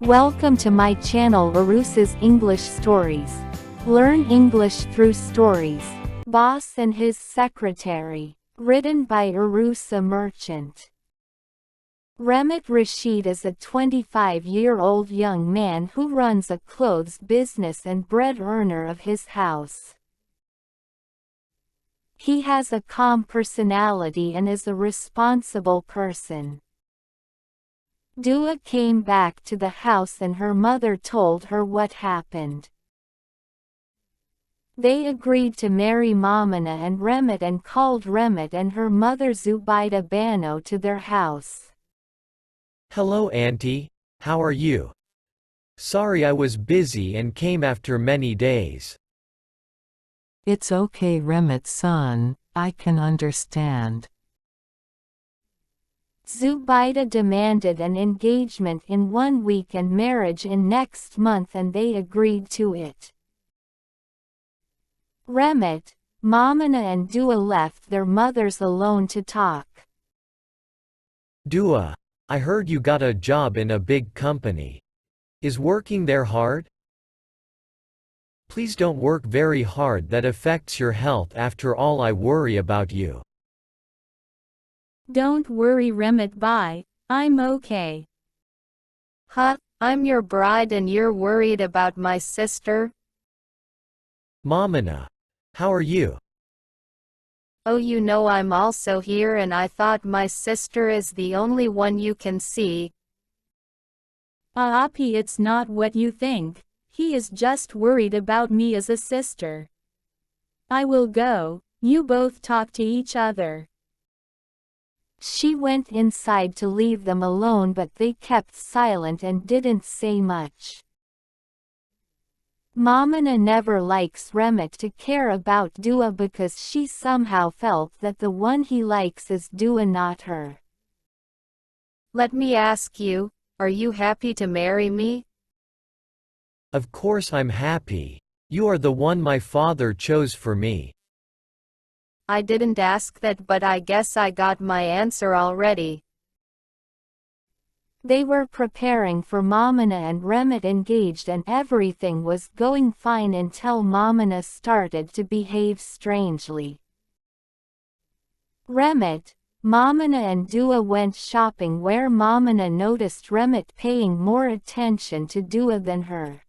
Welcome to my channel Arusa's English Stories. Learn English through stories. Boss and His Secretary. Written by Arusa Merchant. Remit Rashid is a 25-year-old young man who runs a clothes business and bread earner of his house. He has a calm personality and is a responsible person. Dua came back to the house and her mother told her what happened. They agreed to marry Momina and Remit and called Remit and her mother Zubaida Bano to their house. Hello auntie, how are you? Sorry I was busy and came after many days. It's okay Remit son, I can understand. Zubaida demanded an engagement in 1 week and marriage in next month and they agreed to it. Remit, Momina and Dua left their mothers alone to talk. Dua, I heard you got a job in a big company. Is working there hard? Please don't work very hard, that affects your health. After all, I worry about you. Don't worry Remit bye, I'm okay. Huh, I'm your bride and you're worried about my sister? Momina, how are you? Oh, you know I'm also here and I thought my sister is the only one you can see. Aapi, it's not what you think, he is just worried about me as a sister. I will go, you both talk to each other. She went inside to leave them alone but they kept silent and didn't say much. Momina never likes Remit to care about Dua because she somehow felt that the one he likes is Dua, not her. Let me ask you, are you happy to marry me? Of course I'm happy. You are the one my father chose for me. I didn't ask that, but I guess I got my answer already. They were preparing for Momina and Remit engaged and everything was going fine until Momina started to behave strangely. Remit, Momina and Dua went shopping where Momina noticed Remit paying more attention to Dua than her.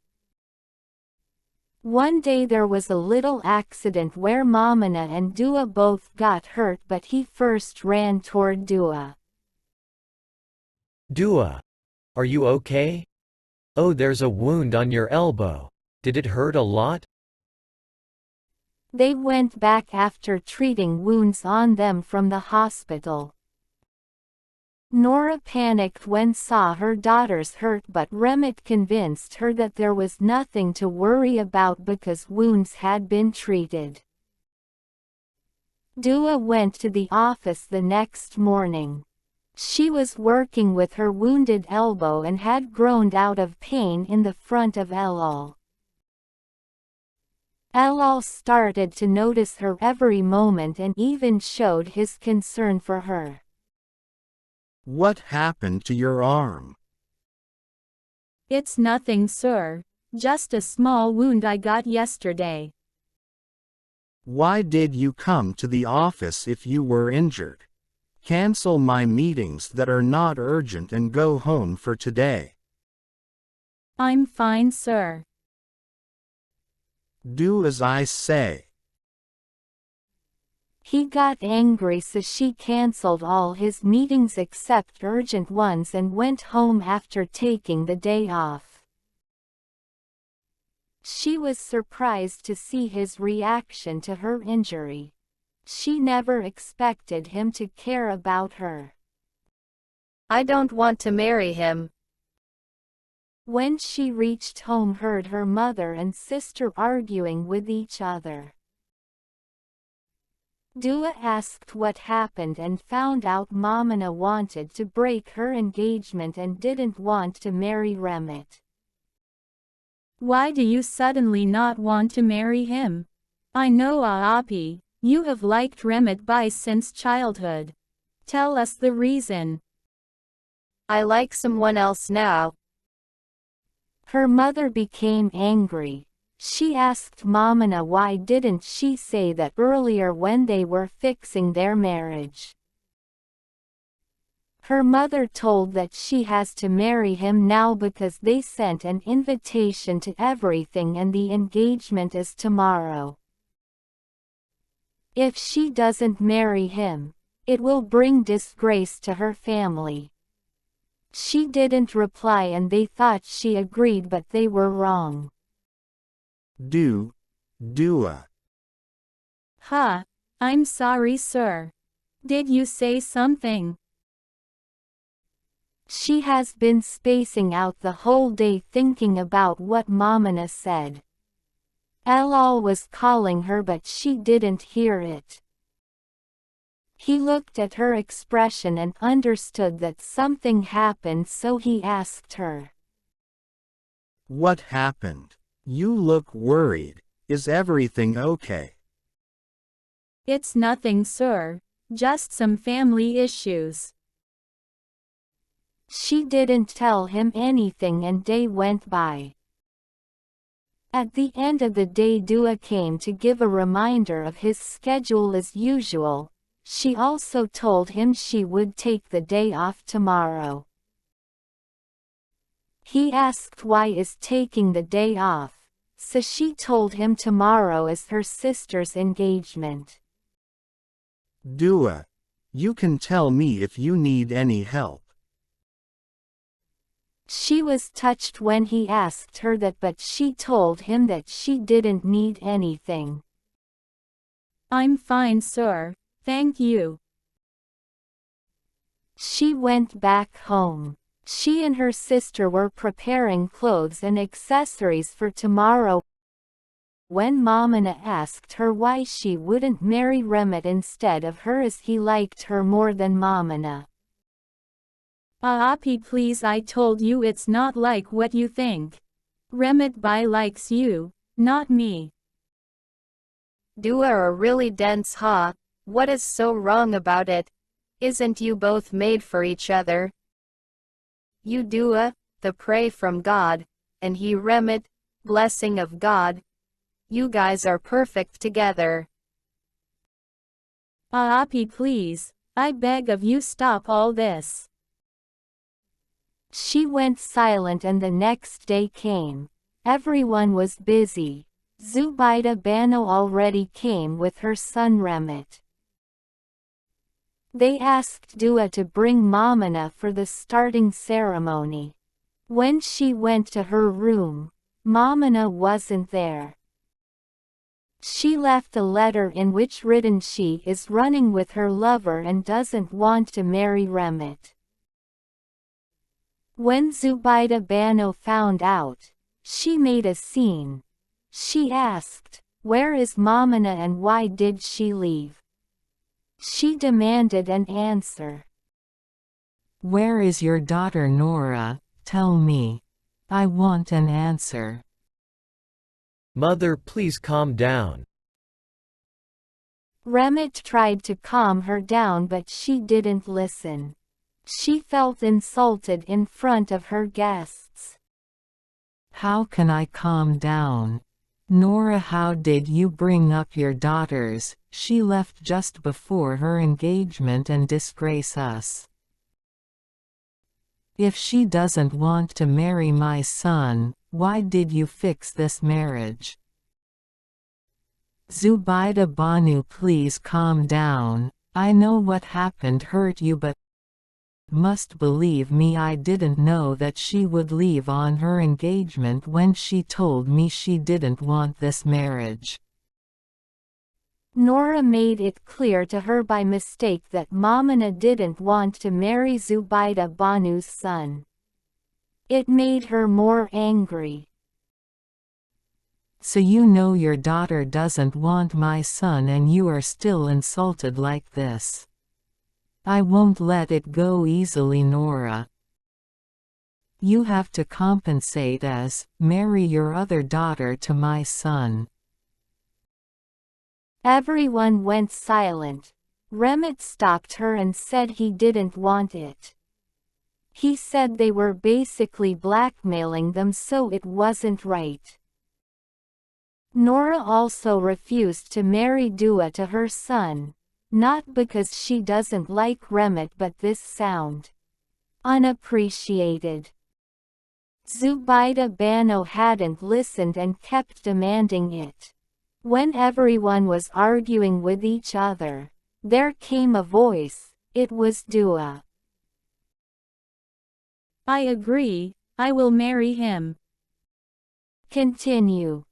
One day there was a little accident where Momina and Dua both got hurt but he first ran toward Dua. Dua, are you okay? Oh, there's a wound on your elbow. Did it hurt a lot? They went back after treating wounds on them from the hospital. Nora panicked when saw her daughters hurt but Remit convinced her that there was nothing to worry about because wounds had been treated. Dua went to the office the next morning. She was working with her wounded elbow and had groaned out of pain in the front of Elal. Elal started to notice her every moment and even showed his concern for her. What happened to your arm? It's nothing sir, just a small wound I got yesterday. Why did you come to the office if you were injured? Cancel my meetings that are not urgent and go home for today. I'm fine sir. Do as I say. He got angry so she cancelled all his meetings except urgent ones and went home after taking the day off. She was surprised to see his reaction to her injury. She never expected him to care about her. I don't want to marry him. When she reached home, heard her mother and sister arguing with each other. Dua asked what happened and found out Momina wanted to break her engagement and didn't want to marry Remit. Why do you suddenly not want to marry him? I know Aapi, you have liked Remit Bai since childhood. Tell us the reason. I like someone else now. Her mother became angry. She asked Mamina why didn't she say that earlier when they were fixing their marriage. Her mother told that she has to marry him now because they sent an invitation to everything and the engagement is tomorrow. If she doesn't marry him, it will bring disgrace to her family. She didn't reply and they thought she agreed, but they were wrong. Dua. Ha! I'm sorry, sir. Did you say something? She has been spacing out the whole day thinking about what Mamina said. Elal was calling her but she didn't hear it. He looked at her expression and understood that something happened, so he asked her. What happened? You look worried. Is everything okay? It's nothing, sir. Just some family issues. She didn't tell him anything and day went by. At the end of the day, Dua came to give a reminder of his schedule as usual. She also told him she would take the day off tomorrow. He asked why is taking the day off, so she told him tomorrow is her sister's engagement. Dua, you can tell me if you need any help. She was touched when he asked her that, but she told him that she didn't need anything. I'm fine, sir. Thank you. She went back home. She and her sister were preparing clothes and accessories for tomorrow when Mamina asked her why she wouldn't marry Remit instead of her, as he liked her more than Mamina. Aapi, please, I told you it's not like what you think. Remit Bhai likes you, not me. Dua are really dense, huh? What is so wrong about it? Isn't you both made for each other? You Dua, the prey from God, and he Remit, blessing of God. You guys are perfect together. Aapi, please, I beg of you, stop all this. She went silent and the next day came. Everyone was busy. Zubaida Bano already came with her son Remit. They asked Dua to bring Mamina for the starting ceremony. When she went to her room, Mamina wasn't there. She left a letter in which written she is running with her lover and doesn't want to marry Remit. When Zubaida Bano found out, she made a scene. She asked, "Where is Mamina and why did she leave?" She demanded an answer. Where is your daughter Nora? Tell me. I want an answer. Mother, please calm down. Remit tried to calm her down but she didn't listen. She felt insulted in front of her guests. How can I calm down? Nora, how did you bring up your daughters? She left just before her engagement and disgrace us. If she doesn't want to marry my son, why did you fix this marriage? Zubaida Banu, please calm down. I know what happened hurt you, but must believe me, I didn't know that she would leave on her engagement when she told me she didn't want this marriage. Nora made it clear to her by mistake that Mamina didn't want to marry Zubaida Banu's son. It made her more angry. So you know your daughter doesn't want my son and you are still insulted like this. I won't let it go easily, Nora. You have to compensate as, marry your other daughter to my son. Everyone went silent. Remit stopped her and said he didn't want it. He said they were basically blackmailing them, so it wasn't right. Nora also refused to marry Dua to her son, not because she doesn't like Remit, but this sound unappreciated. Zubaida Bano hadn't listened and kept demanding it. When everyone was arguing with each other, there came a voice. It was Dua. I agree, I will marry him. Continue.